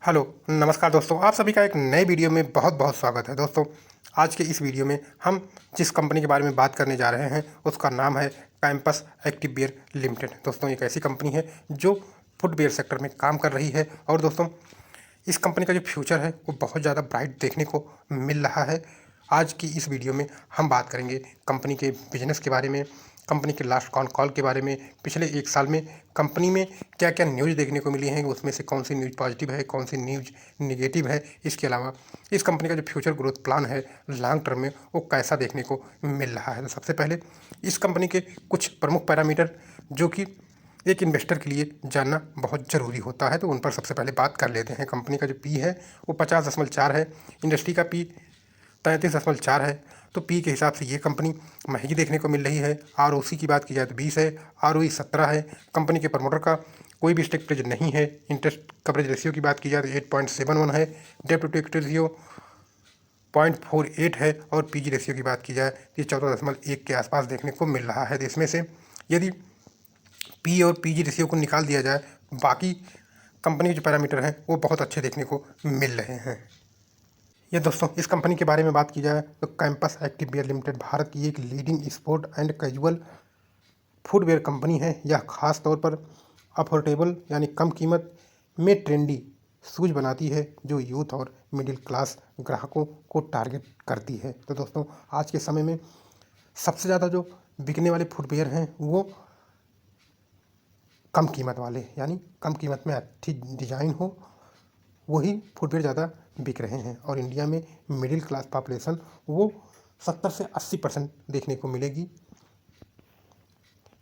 Hello, नमस्कार दोस्तों। आप सभी का एक नए वीडियो में बहुत बहुत स्वागत है। दोस्तों, आज के इस वीडियो में हम जिस कंपनी के बारे में बात करने जा रहे हैं उसका नाम है कैंपस एक्टिववियर लिमिटेड। दोस्तों, एक ऐसी कंपनी है जो फुटवियर सेक्टर में काम कर रही है और दोस्तों इस कंपनी का जो फ्यूचर है वो बहुत ज़्यादा ब्राइट देखने को मिल रहा है। आज की इस वीडियो में हम बात करेंगे कंपनी के बिजनेस के बारे में, कंपनी के लास्ट कॉल के बारे में, पिछले एक साल में कंपनी में क्या क्या न्यूज़ देखने को मिली हैं, उसमें से कौन सी न्यूज़ पॉजिटिव है, कौन सी न्यूज़ निगेटिव है। इसके अलावा इस कंपनी का जो फ्यूचर ग्रोथ प्लान है लॉन्ग टर्म में वो कैसा देखने को मिल रहा है। तो सबसे पहले इस कंपनी के कुछ प्रमुख पैरामीटर जो कि एक इन्वेस्टर के लिए जानना बहुत ज़रूरी होता है, तो उन पर सबसे पहले बात कर लेते हैं। कंपनी का जो पी है वो 50.4 है, इंडस्ट्री का पी 33.4 है। तो पी के हिसाब से ये कंपनी महंगी देखने को मिल रही है। आरओसी की बात की जाए तो 20 है, आरओई 17 है। कंपनी के प्रमोटर का कोई भी स्टेक प्लेज नहीं है। इंटरेस्ट कवरेज रेशियो की बात की जाए तो 8.71 है। डेब्ट टू इक्विटी रेशियो 0.48 है और पीजी रेशियो की बात की जाए तो 14.1 के आसपास देखने को मिल रहा है। तो इसमें से यदि पी और पीजी रेशियो को निकाल दिया जाए, बाकी कंपनी के जो पैरामीटर हैं वो बहुत अच्छे देखने को मिल रहे हैं। ये दोस्तों, इस कंपनी के बारे में बात की जाए तो कैंपस एक्टिववियर लिमिटेड भारत की एक leading sport and casual footwear company है। यह खास तौर पर अफोर्डेबल यानी कम कीमत में ट्रेंडी शूज बनाती है जो यूथ और मिडिल क्लास ग्राहकों को टारगेट करती है। तो दोस्तों, आज के समय में सबसे ज़्यादा जो बिकने वाले फुटवेयर हैं वो कम कीमत वाले, यानी कम कीमत में अच्छी डिज़ाइन हो, वही फुटवेयर ज़्यादा बिक रहे हैं। और इंडिया में मिडिल क्लास पॉपुलेशन वो 70 से 80% देखने को मिलेगी।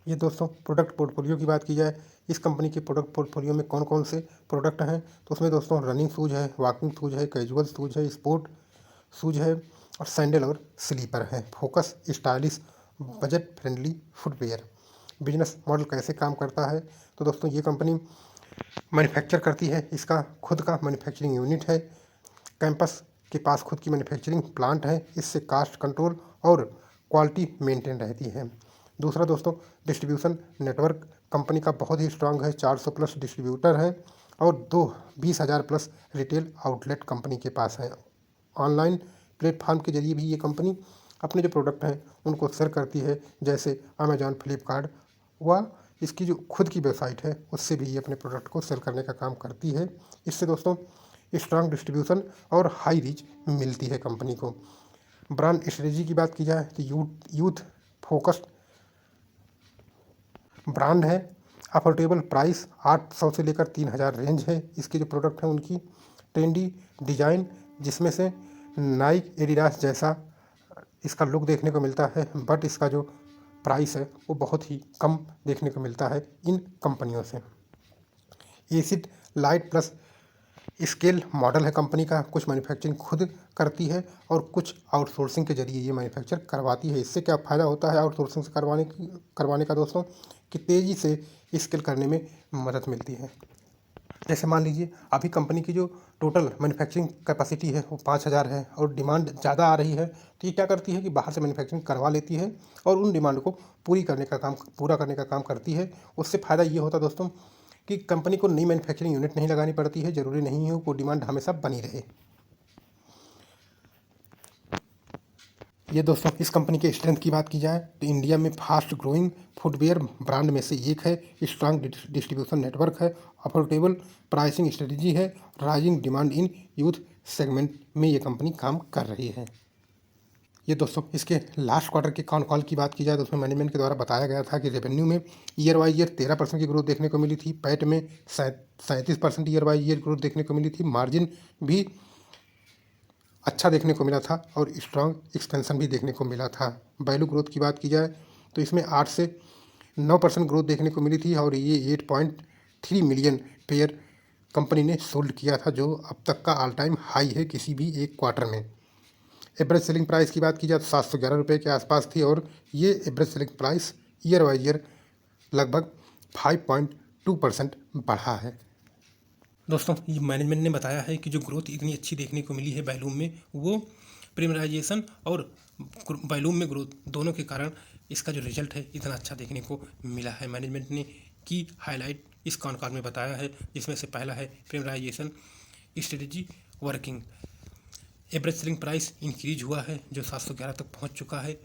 ये दोस्तों, प्रोडक्ट पोर्टफोलियो की बात की जाए, इस कंपनी के प्रोडक्ट पोर्टफोलियो में कौन कौन से प्रोडक्ट हैं, तो उसमें दोस्तों रनिंग शूज़ है, वॉकिंग शूज़ है, कैजुअल शूज़ है, स्पोर्ट शूज़ है और सैंडल और स्लीपर है। Focus stylish budget friendly footwear. Business model कैसे काम करता है, तो दोस्तों ये कंपनी मैन्युफैक्चर करती है, इसका खुद का मैन्युफैक्चरिंग यूनिट है। कैंपस के पास खुद की मैन्युफैक्चरिंग प्लांट है, इससे कास्ट कंट्रोल और क्वालिटी मेंटेन रहती है। दूसरा दोस्तों, डिस्ट्रीब्यूशन नेटवर्क कंपनी का बहुत ही स्ट्रांग है। 400 प्लस डिस्ट्रीब्यूटर हैं और 20,000 प्लस रिटेल आउटलेट कंपनी के पास है। ऑनलाइन प्लेटफॉर्म के जरिए भी ये कंपनी अपने जो प्रोडक्ट हैं उनको सेल करती है, जैसे अमेजॉन, फ्लिपकार्ट व इसकी जो खुद की वेबसाइट है उससे भी ये अपने प्रोडक्ट को सेल करने का काम करती है। इससे दोस्तों स्ट्रांग डिस्ट्रीब्यूशन और हाई रीच मिलती है कंपनी को। ब्रांड स्ट्रेटजी की बात की जाए तो यूथ फोकस्ड ब्रांड है। अफोर्डेबल प्राइस 800 से लेकर 3,000 रेंज है। इसके जो प्रोडक्ट हैं उनकी ट्रेंडी डिजाइन, जिसमें से नाइक, एडिडास जैसा इसका लुक देखने को मिलता है, बट इसका जो प्राइस है वो बहुत ही कम देखने को मिलता है इन कंपनियों से। Acid light plus scale model है कंपनी का। कुछ मैन्युफैक्चरिंग खुद करती है और कुछ आउटसोर्सिंग के जरिए ये मैन्युफैक्चर करवाती है। इससे क्या फ़ायदा होता है आउटसोर्सिंग से करवाने का दोस्तों, कि तेज़ी से स्केल करने में मदद मिलती है। जैसे मान लीजिए अभी कंपनी की जो टोटल मैन्युफैक्चरिंग कैपेसिटी है वो 5,000 है और डिमांड ज़्यादा आ रही है, तो ये क्या करती है कि बाहर से मैन्युफैक्चरिंग करवा लेती है और उन डिमांड को पूरा करने का काम करती है। उससे फ़ायदा ये होता है दोस्तों कि कंपनी को नई मैन्युफैक्चरिंग यूनिट नहीं लगानी पड़ती है, ज़रूरी नहीं है वो डिमांड हमेशा बनी रहे। ये दोस्तों, इस कंपनी के स्ट्रेंथ की बात की जाए तो इंडिया में फास्ट ग्रोइंग फुटवेयर ब्रांड में से एक है। स्ट्रांग डिस्ट्रीब्यूशन नेटवर्क है, अफोर्डेबल प्राइसिंग स्ट्रेटजी है, rising demand in youth segment में ये कंपनी काम कर रही है। ये दोस्तों, इसके लास्ट क्वार्टर के कॉल की बात की जाए तो उसमें मैनेजमेंट के द्वारा बताया गया था कि रेवेन्यू में ईयर वाइज ईयर 13% की ग्रोथ देखने को मिली थी। पैट में 37% ईयर वाइज ईयर ग्रोथ देखने को मिली थी। मार्जिन भी अच्छा देखने को मिला था और स्ट्रांग एक्सपेंशन भी देखने को मिला था। वैल्यू ग्रोथ की बात की जाए तो इसमें 8 से 9% ग्रोथ देखने को मिली थी और ये 8.3 मिलियन पेयर कंपनी ने सोल्ड किया था, जो अब तक का ऑल टाइम हाई है किसी भी एक क्वार्टर में। एवरेज सेलिंग प्राइस की बात की जाए तो 711 रुपये के आसपास थी और ये average selling price year wise year लगभग 5.2% बढ़ा है। दोस्तों, ये मैनेजमेंट ने बताया है कि जो ग्रोथ इतनी अच्छी देखने को मिली है वॉल्यूम में, वो प्रीमियराइजेशन और वॉल्यूम में ग्रोथ दोनों के कारण इसका जो रिजल्ट है इतना अच्छा देखने को मिला है। मैनेजमेंट ने की हाईलाइट इस कॉल में बताया है, जिसमें से पहला है premiumization strategy working. Average selling price increase हुआ है जो 711 तक पहुंच चुका है।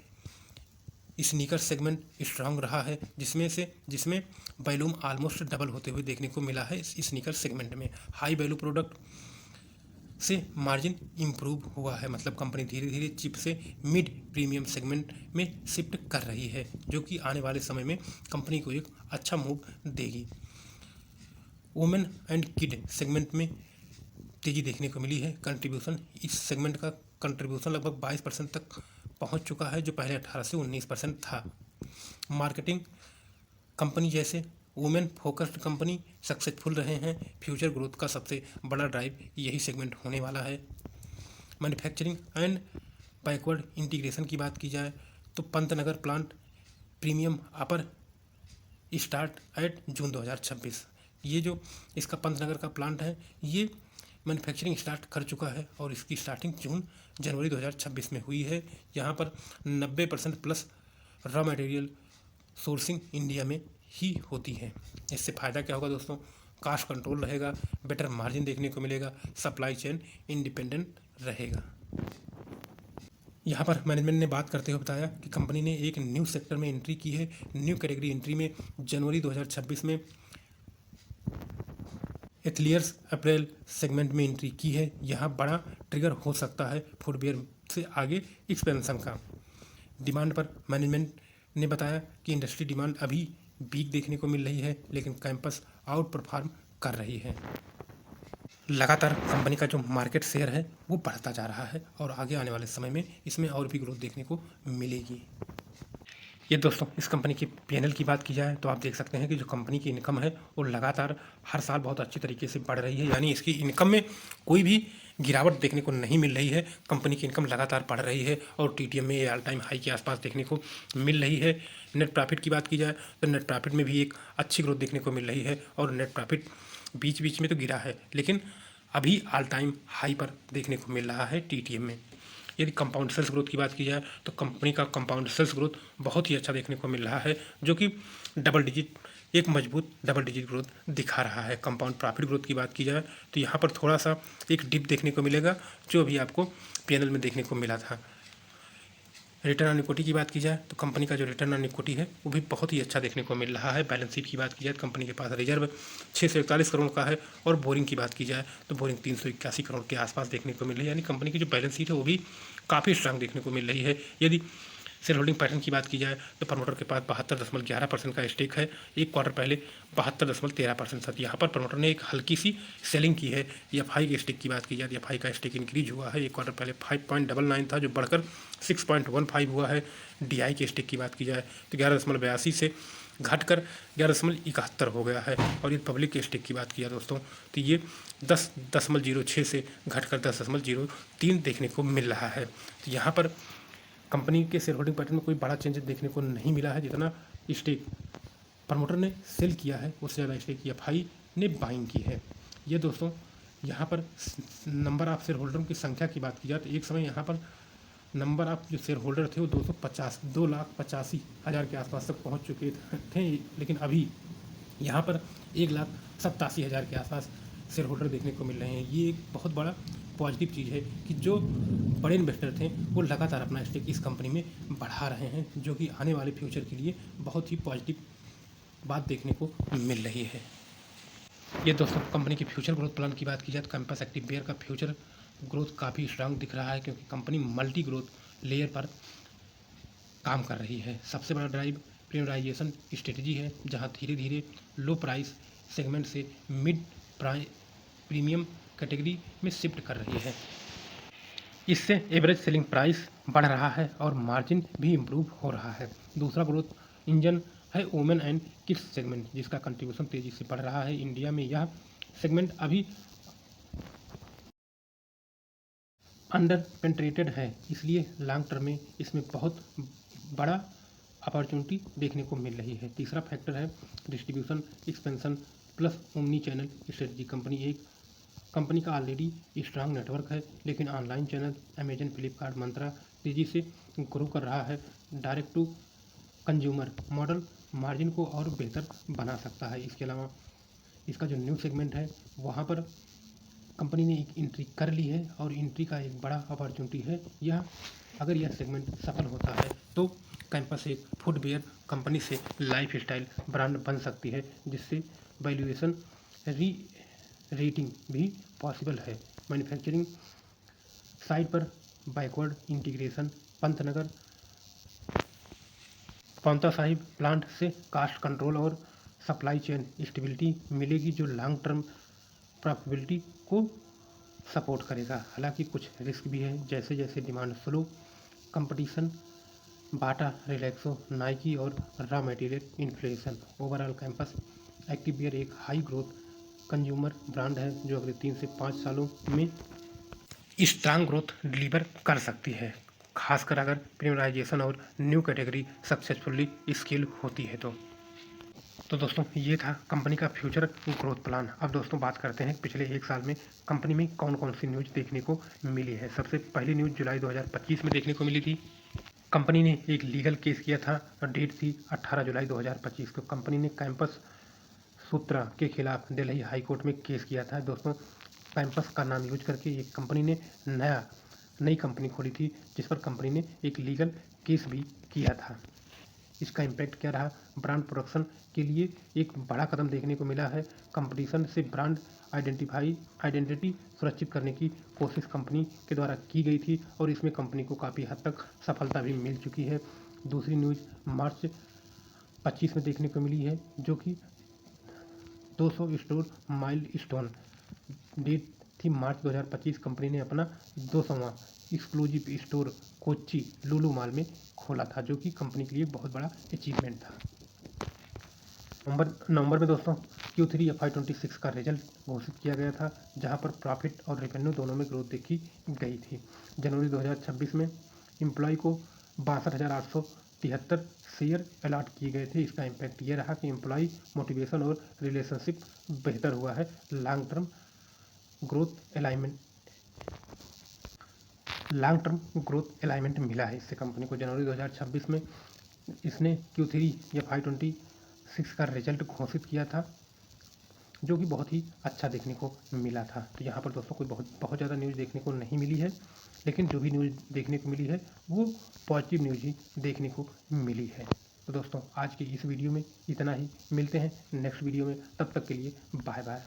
स्नीकर सेगमेंट स्ट्रांग रहा है जिसमें वॉल्यूम ऑलमोस्ट डबल होते हुए देखने को मिला है इस स्नीकर सेगमेंट में। हाई वैल्यू प्रोडक्ट से मार्जिन इम्प्रूव हुआ है, मतलब कंपनी धीरे धीरे चिप से मिड प्रीमियम सेगमेंट में शिफ्ट कर रही है, जो कि आने वाले समय में कंपनी को एक अच्छा मूव देगी। वुमेन एंड किड सेगमेंट में तेजी देखने को मिली है। कंट्रीब्यूशन, इस सेगमेंट का कंट्रीब्यूशन लगभग 22% तक पहुंच चुका है, जो पहले 18 से 19% था। मार्केटिंग कंपनी जैसे वुमेन फोकस्ड कंपनी सक्सेसफुल रहे हैं। फ्यूचर ग्रोथ का सबसे बड़ा ड्राइव यही सेगमेंट होने वाला है। मैन्युफैक्चरिंग एंड बैकवर्ड इंटीग्रेशन की बात की जाए तो पंतनगर प्लांट प्रीमियम अपर स्टार्ट एट जून 2026। ये जो इसका पंतनगर का प्लांट है ये मैन्युफैक्चरिंग स्टार्ट कर चुका है और इसकी स्टार्टिंग जनवरी 2026 में हुई है। यहाँ पर 90% plus raw material sourcing India में ही होती है। इससे फ़ायदा क्या होगा दोस्तों? कास्ट कंट्रोल रहेगा, बेटर मार्जिन देखने को मिलेगा, सप्लाई चेन इंडिपेंडेंट रहेगा। यहाँ पर मैनेजमेंट ने बात करते हुए बताया कि कंपनी ने एक न्यू सेक्टर में एंट्री की है। न्यू कैटेगरी एंट्री में जनवरी 2026 में एथलियर्स अप्रैल सेगमेंट में एंट्री की है। यहाँ बड़ा ट्रिगर हो सकता है फुटवेयर से आगे एक्सपेंशन का। डिमांड पर मैनेजमेंट ने बताया कि इंडस्ट्री डिमांड अभी वीक देखने को मिल रही है, लेकिन कैंपस आउट परफॉर्म कर रही है। लगातार कंपनी का जो मार्केट शेयर है वो बढ़ता जा रहा है और आगे आने वाले समय में इसमें और भी ग्रोथ देखने को मिलेगी। ये दोस्तों इस कंपनी की पीएनएल की बात की जाए तो आप देख सकते हैं कि जो कंपनी की इनकम है वो लगातार हर साल बहुत अच्छी तरीके से बढ़ रही है, यानी इसकी इनकम में कोई भी गिरावट देखने को नहीं मिल रही है। कंपनी की इनकम लगातार बढ़ रही है और टीटीएम में ये ऑल टाइम हाई के आसपास देखने को मिल रही है। नेट प्रॉफिट की बात की जाए तो नेट प्रॉफिट में भी एक अच्छी ग्रोथ देखने को मिल रही है और नेट प्रॉफिट बीच बीच में तो गिरा है, लेकिन अभी ऑल टाइम हाई पर देखने को मिल रहा है टीटीएम में। यदि कंपाउंड सेल्स ग्रोथ की बात की जाए तो कंपनी का कंपाउंड सेल्स ग्रोथ बहुत ही अच्छा देखने को मिल रहा है, जो कि एक मजबूत डबल डिजिट ग्रोथ दिखा रहा है। कंपाउंड प्रॉफिट ग्रोथ की बात की जाए तो यहाँ पर थोड़ा सा एक डिप देखने को मिलेगा, जो अभी आपको पीएनएल में देखने को मिला था। रिटर्न ऑन इक्विटी की बात की जाए तो कंपनी का जो रिटर्न ऑन इक्विटी है वो भी बहुत ही अच्छा देखने को मिल रहा है। बैलेंस शीट की बात की जाए तो कंपनी के पास रिजर्व 641 करोड़ का है और बोरिंग की बात की जाए तो बोरिंग 381 करोड़ के आसपास देखने को मिल रही है, यानी कंपनी की जो बैलेंस शीट है वो भी काफ़ी स्ट्रांग देखने को मिल रही है। यदि शेयर होल्डिंग पैटर्न की बात की जाए तो प्रमोटर के पास 72.11% का स्टेक है। एक क्वार्टर पहले 72.13% था। यहाँ पर प्रमोटर ने एक हल्की सी सेलिंग की है। एफआई के स्टेक की बात की जाए तो एफआई का स्टेक इंक्रीज हुआ है। एक क्वार्टर पहले 5.99 था जो बढ़कर 6.15 हुआ है। डीआई के स्टेक की बात की जाए तो 11.82 से घटकर 11.71 हो गया है। और ये पब्लिक के स्टेक की बात किया दोस्तों तो ये 10.06 से घटकर 10.03 देखने को मिल रहा है। तो यहाँ पर कंपनी के शेयर होल्डिंग पैटर्न में कोई बड़ा चेंज देखने को नहीं मिला है। जितना स्टेक प्रमोटर ने सेल किया है उससे ज़्यादा स्टेक एफआई ने बाइंग की है। ये दोस्तों यहाँ पर नंबर ऑफ शेयर होल्डरों की संख्या की बात की जाए तो एक समय यहाँ पर नंबर ऑफ जो शेयर होल्डर थे वो 2,85,000 के आसपास तक पहुँच चुके थे, लेकिन अभी यहाँ पर 1,87,000 के आसपास शेयर होल्डर देखने को मिल रहे हैं। ये एक बहुत बड़ा पॉजिटिव चीज़ है कि जो बड़े इन्वेस्टर थे वो लगातार अपना स्टेक इस कंपनी में बढ़ा रहे हैं, जो कि आने वाले फ्यूचर के लिए बहुत ही पॉजिटिव बात देखने को मिल रही है। ये दोस्तों कंपनी की फ्यूचर ग्रोथ प्लान की बात की जाए तो कैंपस एक्टिव बेयर का फ्यूचर ग्रोथ काफ़ी स्ट्रांग दिख रहा है, क्योंकि कंपनी मल्टी ग्रोथ लेयर पर काम कर रही है। सबसे बड़ा ड्राइव प्रीमियराइजेशन स्ट्रेटजी है, जहां धीरे धीरे लो प्राइस सेगमेंट से मिड प्रीमियम कैटेगरी में शिफ्ट कर रही है। इससे एवरेज सेलिंग प्राइस बढ़ रहा है और मार्जिन भी इम्प्रूव हो रहा है। दूसरा ग्रोथ इंजन है वुमेन एंड किड्स सेगमेंट, जिसका कंट्रीब्यूशन तेज़ी से बढ़ रहा है। इंडिया में यह सेगमेंट अभी अंडर पेंट्रेटेड है, इसलिए लॉन्ग टर्म में इसमें बहुत बड़ा अपॉर्चुनिटी देखने को मिल रही है। तीसरा फैक्टर है distribution expansion plus omni channel strategy. Company का ऑलरेडी स्ट्रांग नेटवर्क है, लेकिन online channel Amazon, Flipkart, Myntra तेज़ी से ग्रो कर रहा है। Direct to consumer model margin को और बेहतर बना सकता है। इसके अलावा इसका जो न्यू सेगमेंट है वहाँ पर कंपनी ने एक एंट्री कर ली है और एंट्री का एक बड़ा अपॉर्चुनिटी है यह। अगर यह सेगमेंट सफल होता है तो कैंपस एक फुटवेयर कंपनी से लाइफस्टाइल ब्रांड बन सकती है, जिससे वैल्यूएशन रेटिंग भी पॉसिबल है। मैन्युफैक्चरिंग साइट पर backward integration, Pantnagar Paonta Sahib plant से कास्ट कंट्रोल और सप्लाई चेन स्टेबिलिटी मिलेगी, जो लॉन्ग टर्म प्रॉफिटेबिलिटी को सपोर्ट करेगा। हालांकि कुछ रिस्क भी है, जैसे जैसे demand flow, competition, Bata, Relaxo, Nike और raw material inflation. Overall Campus activewear एक हाई ग्रोथ कंज्यूमर ब्रांड है जो अगले 3 से 5 सालों में स्ट्रांग ग्रोथ डिलीवर कर सकती है, खासकर अगर प्रीमियराइजेशन और न्यू कैटेगरी सक्सेसफुली स्केल होती है तो दोस्तों ये था कंपनी का फ्यूचर ग्रोथ प्लान। अब दोस्तों बात करते हैं पिछले 1 साल में कंपनी में कौन कौन सी न्यूज़ देखने को मिली है। सबसे पहली न्यूज़ जुलाई 2025 में देखने को मिली थी। कंपनी ने एक लीगल केस किया था और डेट थी 18 जुलाई 2025 को। कंपनी ने कैंपस सूत्रा के खिलाफ दिल्ली हाई कोर्ट में केस किया था। दोस्तों कैंपस का नाम यूज करके एक कंपनी ने नई कंपनी खोली थी, जिस पर कंपनी ने एक लीगल केस भी किया था। इसका इम्पैक्ट क्या रहा? ब्रांड प्रोडक्शन के लिए एक बड़ा कदम देखने को मिला है। कंपटीशन से ब्रांड आइडेंटिटी सुरक्षित करने की कोशिश कंपनी के द्वारा की गई थी और इसमें कंपनी को काफ़ी हद तक सफलता भी मिल चुकी है। दूसरी न्यूज़ मार्च 25 में देखने को मिली है, जो कि 200 स्टोर माइलस्टोन डेट थी मार्च 2025। कंपनी ने अपना 200वां एक्सक्लूसिव स्टोर कोच्चि लुलु मॉल में खोला था, जो कि कंपनी के लिए बहुत बड़ा अचीवमेंट था। नवंबर में दोस्तों Q3 FY26 का रिजल्ट घोषित किया गया था, जहां पर प्रॉफिट और रेवेन्यू दोनों में ग्रोथ देखी गई थी। जनवरी 2026 में एम्प्लॉय को 62,873 शेयर अलॉट किए गए थे। इसका इम्पैक्ट ये रहा कि एम्प्लॉय मोटिवेशन और रिलेशनशिप बेहतर हुआ है। लॉन्ग टर्म ग्रोथ अलाइनमेंट मिला है इससे कंपनी को। जनवरी 2026 में इसने Q3 FY26 का रिजल्ट घोषित किया था, जो कि बहुत ही अच्छा देखने को मिला था। तो यहाँ पर दोस्तों कोई बहुत ज़्यादा न्यूज़ देखने को नहीं मिली है, लेकिन जो भी न्यूज़ देखने को मिली है वो पॉजिटिव न्यूज़ ही देखने को मिली है। तो दोस्तों आज की इस वीडियो में इतना ही। मिलते हैं नेक्स्ट वीडियो में, तब तक के लिए बाय बाय।